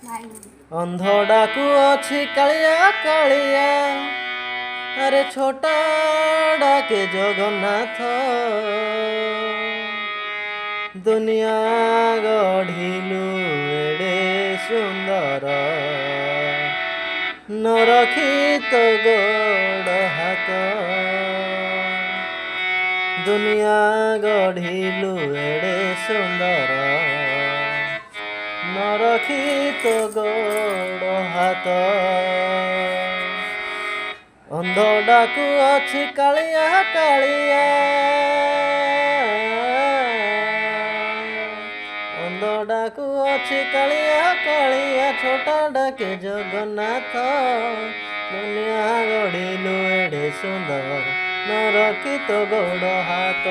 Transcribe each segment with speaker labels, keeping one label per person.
Speaker 1: ଅନ୍ଧ ଡାକୁ ଅଛି କାଳିଆ କାଳିଆ, ଆରେ ଛୋଟ ଡାକେ ଜଗନ୍ନାଥ। ଦୁନିଆ ଗଢ଼ିଲୁ ଏଡ଼େ ସୁନ୍ଦର, ନ ରଖି ତୋ ଗୋଡ଼ ହାତ। ଦୁନିଆ ଗଢ଼ିଲୁ ଏଡ଼େ ସୁନ୍ଦର, ନ ରଖି ତୋ ଗୋଡ଼ ହାତ। ଅନ୍ଧ ଡାକୁ ଅଛି କାଳିଆ କାଳିଆ, ଅନ୍ଧ ଡାକୁ ଅଛି କାଳିଆ କାଳିଆ, ଛୋଟ ଡାକେ ଜଗନ୍ନାଥ। ଦୁନିଆ ଗଢ଼ିଲୁ ଏଡ଼େ ସୁନ୍ଦର, ନ ରଖି ତୋ ଗୋଡ଼ ହାତ।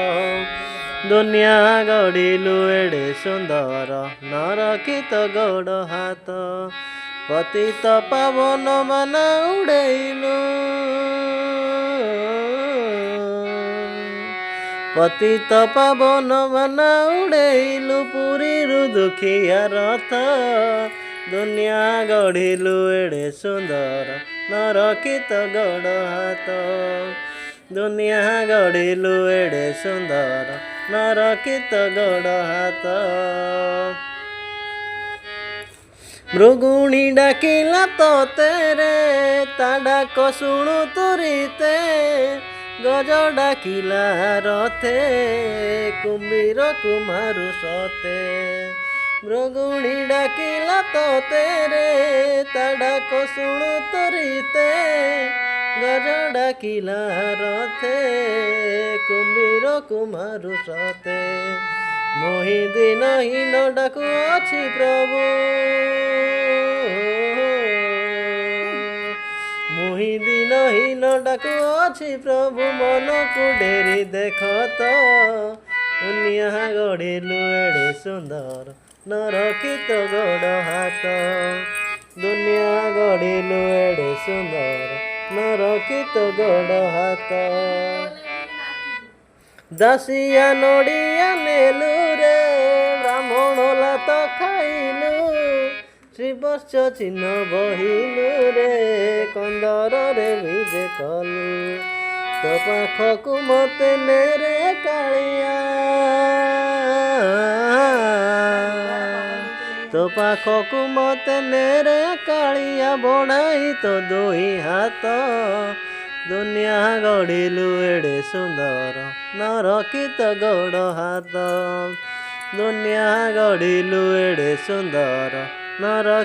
Speaker 1: ଦୁନିଆ ଗଢ଼ିଲୁ ଏଡ଼େ ସୁନ୍ଦର, ନ ରଖି ତୋ ଗୋଡ଼ ହାତ। ପତିତ ପାବନ ମାନ ଉଡ଼େଇଲୁ, ପତିତ ପାବନ ମାନ ଉଡ଼େଇଲୁ, ପୁରୀରୁ ଦୁଃଖୀଆ ରଥ। ଦୁନିଆ ଗଢ଼ିଲୁ ଏଡ଼େ ସୁନ୍ଦର, ନ ରଖି ତୋ ଗୋଡ଼ ହାତ। ଦୁନିଆ ଗଢ଼ିଲୁ ଏଡ଼େ ସୁନ୍ଦର, ନ ରଖି ତୋ ଗୋଡ଼ ହାତ। ମୃଗୁଣୀ ଡାକିଲା ତୋତେ ରେ, ତା ଡାକ ଶୁଣୁ ତୁରିତେ। ଗଜ ଡାକିଲା ରଥେ, କୁମ୍ଭୀର କୁମାରୁ ସତେ। ମୃଗୁଣୀ ଡାକିଲା ତୋତେ ରେ, ତା ଡାକ ଶୁଣୁ ତୁରିତେ। ଗଜ ଡାକିଲା ରଥେ, କୁମ୍ଭୀର କୁମାରୁ ସତେ। ମୋହି ଦିନହୀନ ଡାକୁ ଅଛି ପ୍ରଭୁ, ମୋହି ଦିନହୀନ ଡାକୁ ଅଛି ପ୍ରଭୁ, ମନକୁ ଡେରି ଦେଖ ତ। ଦୁନିଆ ଗଢ଼ିଲୁ ଏଡ଼େ ସୁନ୍ଦର, ନ ରଖି ତୋ ଗୋଡ଼ ହାତ। ଦୁନିଆ ଗଢ଼ିଲୁ ଏଡ଼େ ସୁନ୍ଦର, ନ ରଖି ତୋ ଗୋଡ଼ ହାତ। ଦାସିଆ ନଡ଼ିଆ ନେଲୁ ରେ, ବ୍ରାହ୍ମଣ ଲାତ ଖାଇଲୁ। ଶ୍ରୀବତ୍ସ ଚିହ୍ନ ବହିଲୁ ରେ, କନ୍ଦରରେ ବିଜେ କଲୁ। ତୋ ପାଖକୁ ମତେ ନେରେ କାଳିଆ, ତୋ ପାଖକୁ ମତେ ନେରେ କାଳିଆ, ବଢ଼ାଇ ତୋ ଦୁଇ ହାତ। ଦୁନିଆ ଗଢ଼ିଲୁ ଏଡ଼େ ସୁନ୍ଦର, ନ ରଖି ତୋ ଗୋଡ଼ ହାତ। ଦୁନିଆ ଗଢ଼ିଲୁ ଏଡ଼େ ସୁନ୍ଦର, ନ ରଖି